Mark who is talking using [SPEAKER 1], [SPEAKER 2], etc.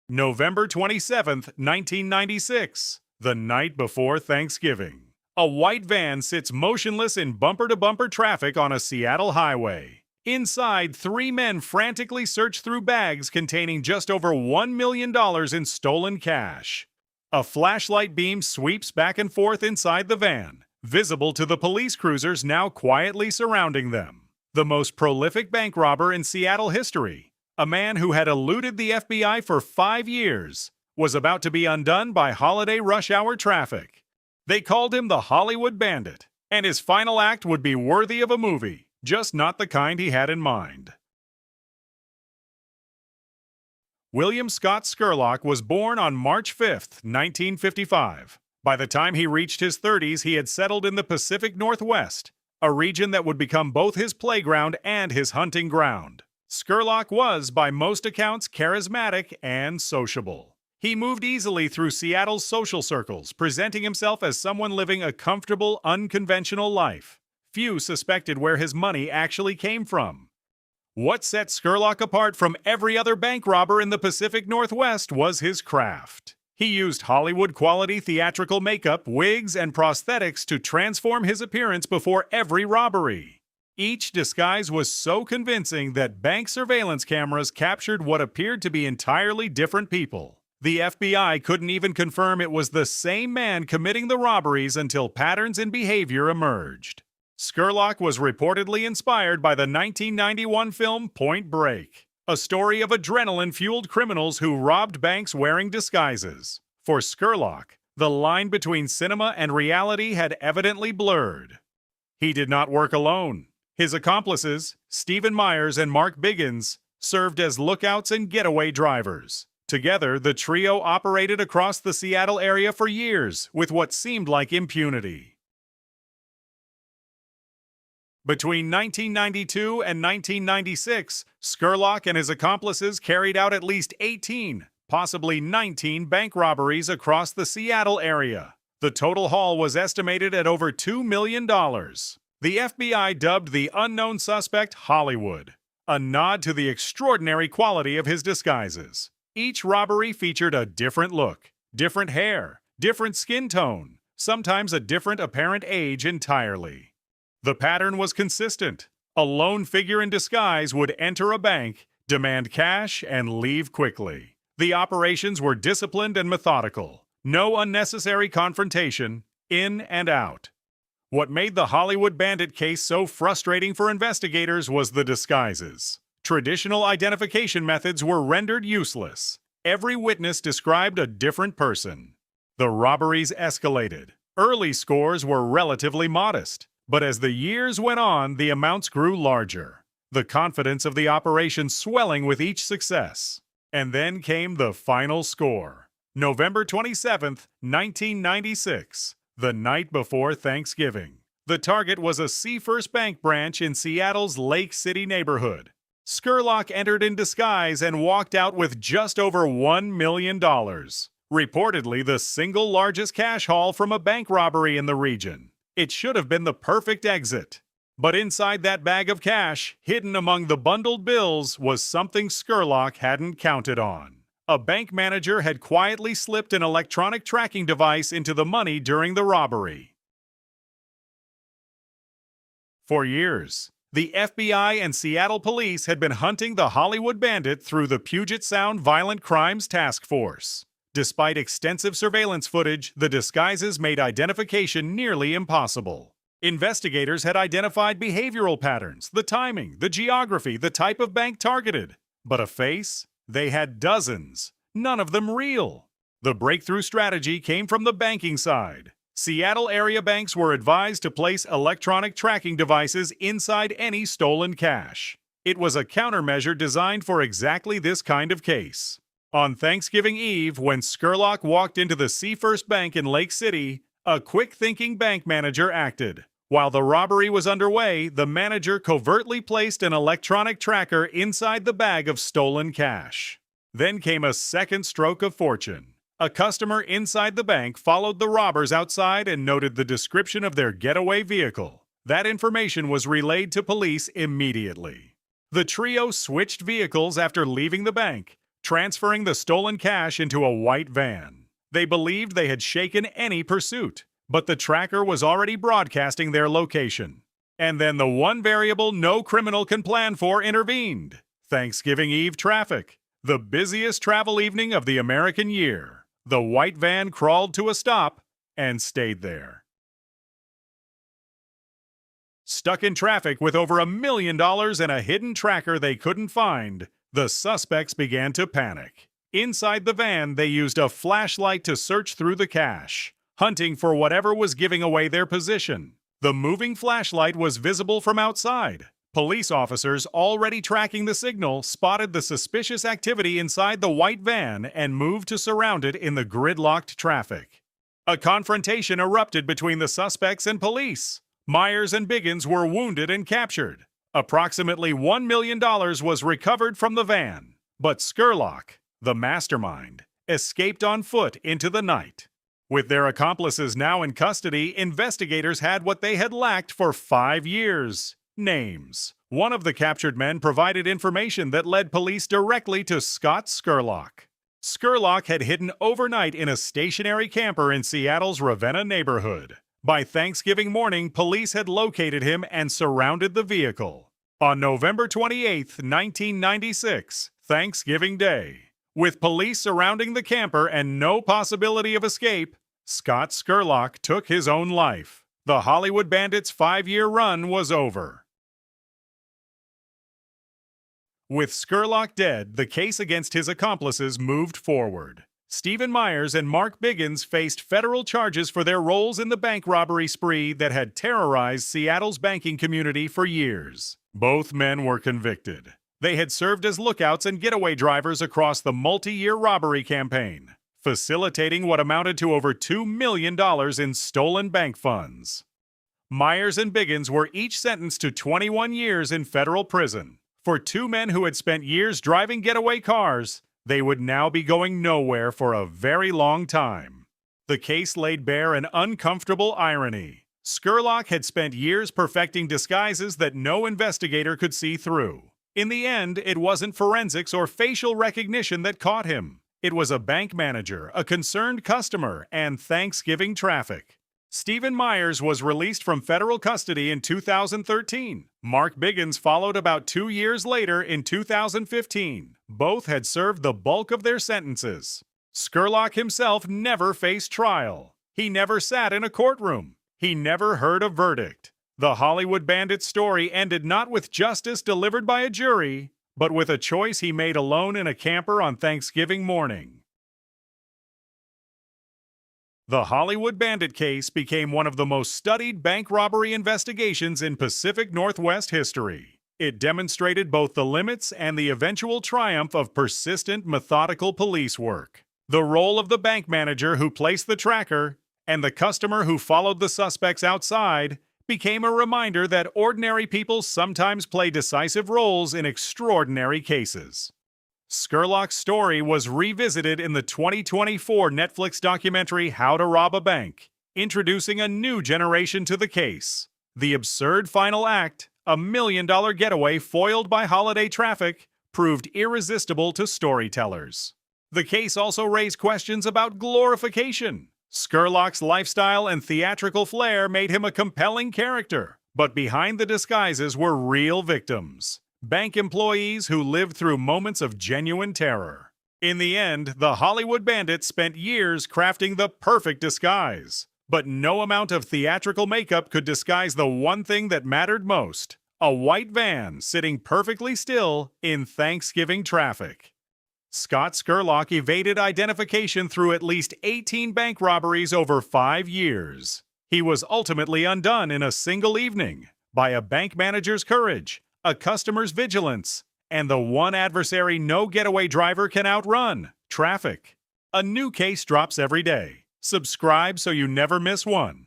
[SPEAKER 1] November 27th, 1996, the night before Thanksgiving. A white van sits motionless in bumper-to-bumper traffic on a Seattle highway. Inside, three men frantically search through bags containing just over $1 million in stolen cash. A flashlight beam sweeps back and forth inside the van, visible to the police cruisers now quietly surrounding them. The most prolific bank robber in Seattle history, a man who had eluded the FBI for 5 years, was about to be undone by holiday rush hour traffic. They called him the Hollywood Bandit, and his final act would be worthy of a movie, just not the kind he had in mind. William Scott Scurlock was born on March 5, 1955. By the time he reached his 30s, he had settled in the Pacific Northwest, a region that would become both his playground and his hunting ground. Scurlock was, by most accounts, charismatic and sociable. He moved easily through Seattle's social circles, presenting himself as someone living a comfortable, unconventional life. Few suspected where his money actually came from. What set Scurlock apart from every other bank robber in the Pacific Northwest was his craft. He used Hollywood-quality theatrical makeup, wigs, and prosthetics to transform his appearance before every robbery. Each disguise was so convincing that bank surveillance cameras captured what appeared to be entirely different people. The FBI couldn't even confirm it was the same man committing the robberies until patterns in behavior emerged. Scurlock was reportedly inspired by the 1991 film Point Break, a story of adrenaline-fueled criminals who robbed banks wearing disguises. For Scurlock, the line between cinema and reality had evidently blurred. He did not work alone. His accomplices, Stephen Myers and Mark Biggins, served as lookouts and getaway drivers. Together, the trio operated across the Seattle area for years with what seemed like impunity. Between 1992 and 1996, Scurlock and his accomplices carried out at least 18, possibly 19 bank robberies across the Seattle area. The total haul was estimated at over $2 million. The FBI dubbed the unknown suspect Hollywood, a nod to the extraordinary quality of his disguises. Each robbery featured a different look, different hair, different skin tone, sometimes a different apparent age entirely. The pattern was consistent. A lone figure in disguise would enter a bank, demand cash, and leave quickly. The operations were disciplined and methodical. No unnecessary confrontation, in and out. What made the Hollywood Bandit case so frustrating for investigators was the disguises. Traditional identification methods were rendered useless. Every witness described a different person. The robberies escalated. Early scores were relatively modest, but as the years went on, the amounts grew larger. The confidence of the operation swelling with each success. And then came the final score. November 27, 1996, the night before Thanksgiving. The target was a Seafirst Bank branch in Seattle's Lake City neighborhood. Scurlock entered in disguise and walked out with just over $1 million. Reportedly the single largest cash haul from a bank robbery in the region. It should have been the perfect exit. But inside that bag of cash, hidden among the bundled bills, was something Scurlock hadn't counted on. A bank manager had quietly slipped an electronic tracking device into the money during the robbery. For years, the FBI and Seattle police had been hunting the Hollywood Bandit through the Puget Sound Violent Crimes Task Force. Despite extensive surveillance footage, the disguises made identification nearly impossible. Investigators had identified behavioral patterns, the timing, the geography, the type of bank targeted. But a face? They had dozens, none of them real. The breakthrough strategy came from the banking side. Seattle area banks were advised to place electronic tracking devices inside any stolen cash. It was a countermeasure designed for exactly this kind of case. On Thanksgiving Eve, when Scurlock walked into the Seafirst Bank in Lake City, a quick-thinking bank manager acted. While the robbery was underway, the manager covertly placed an electronic tracker inside the bag of stolen cash. Then came a second stroke of fortune. A customer inside the bank followed the robbers outside and noted the description of their getaway vehicle. That information was relayed to police immediately. The trio switched vehicles after leaving the bank, transferring the stolen cash into a white van. They believed they had shaken any pursuit, but the tracker was already broadcasting their location. And then the one variable no criminal can plan for intervened: Thanksgiving Eve traffic. The busiest travel evening of the American year. The white van crawled to a stop and stayed there. Stuck in traffic with over $1 million and a hidden tracker they couldn't find, the suspects began to panic. Inside the van, they used a flashlight to search through the cache, hunting for whatever was giving away their position. The moving flashlight was visible from outside. Police officers, already tracking the signal, spotted the suspicious activity inside the white van and moved to surround it in the gridlocked traffic. A confrontation erupted between the suspects and police. Myers and Biggins were wounded and captured. Approximately $1 million was recovered from the van, but Scurlock, the mastermind, escaped on foot into the night. With their accomplices now in custody, investigators had what they had lacked for 5 years: names. One of the captured men provided information that led police directly to Scott Scurlock. Scurlock had hidden overnight in a stationary camper in Seattle's Ravenna neighborhood. By Thanksgiving morning, police had located him and surrounded the vehicle. On November 28, 1996, Thanksgiving Day, with police surrounding the camper and no possibility of escape, Scott Scurlock took his own life. The Hollywood Bandit's 5-year run was over. With Scurlock dead, the case against his accomplices moved forward. Stephen Myers and Mark Biggins faced federal charges for their roles in the bank robbery spree that had terrorized Seattle's banking community for years. Both men were convicted. They had served as lookouts and getaway drivers across the multi-year robbery campaign, facilitating what amounted to over $2 million in stolen bank funds. Myers and Biggins were each sentenced to 21 years in federal prison. For two men who had spent years driving getaway cars, they would now be going nowhere for a very long time. The case laid bare an uncomfortable irony. Scurlock had spent years perfecting disguises that no investigator could see through. In the end, it wasn't forensics or facial recognition that caught him. It was a bank manager, a concerned customer, and Thanksgiving traffic. Stephen Myers was released from federal custody in 2013. Mark Biggins followed about 2 years later in 2015. Both had served the bulk of their sentences. Scurlock himself never faced trial. He never sat in a courtroom. He never heard a verdict. The Hollywood Bandit story ended not with justice delivered by a jury, but with a choice he made alone in a camper on Thanksgiving morning. The Hollywood Bandit case became one of the most studied bank robbery investigations in Pacific Northwest history. It demonstrated both the limits and the eventual triumph of persistent, methodical police work. The role of the bank manager who placed the tracker and the customer who followed the suspects outside became a reminder that ordinary people sometimes play decisive roles in extraordinary cases. Scurlock's story was revisited in the 2024 Netflix documentary How to Rob a Bank, introducing a new generation to the case. The absurd final act, a $1 million getaway foiled by holiday traffic, proved irresistible to storytellers. The case also raised questions about glorification. Scurlock's lifestyle and theatrical flair made him a compelling character, but behind the disguises were real victims. Bank employees who lived through moments of genuine terror. In the end, the Hollywood Bandit spent years crafting the perfect disguise. But no amount of theatrical makeup could disguise the one thing that mattered most: a white van sitting perfectly still in Thanksgiving traffic. Scott Scurlock evaded identification through at least 18 bank robberies over 5 years. He was ultimately undone in a single evening by a bank manager's courage, a customer's vigilance, and the one adversary no getaway driver can outrun: traffic. A new case drops every day. Subscribe so you never miss one.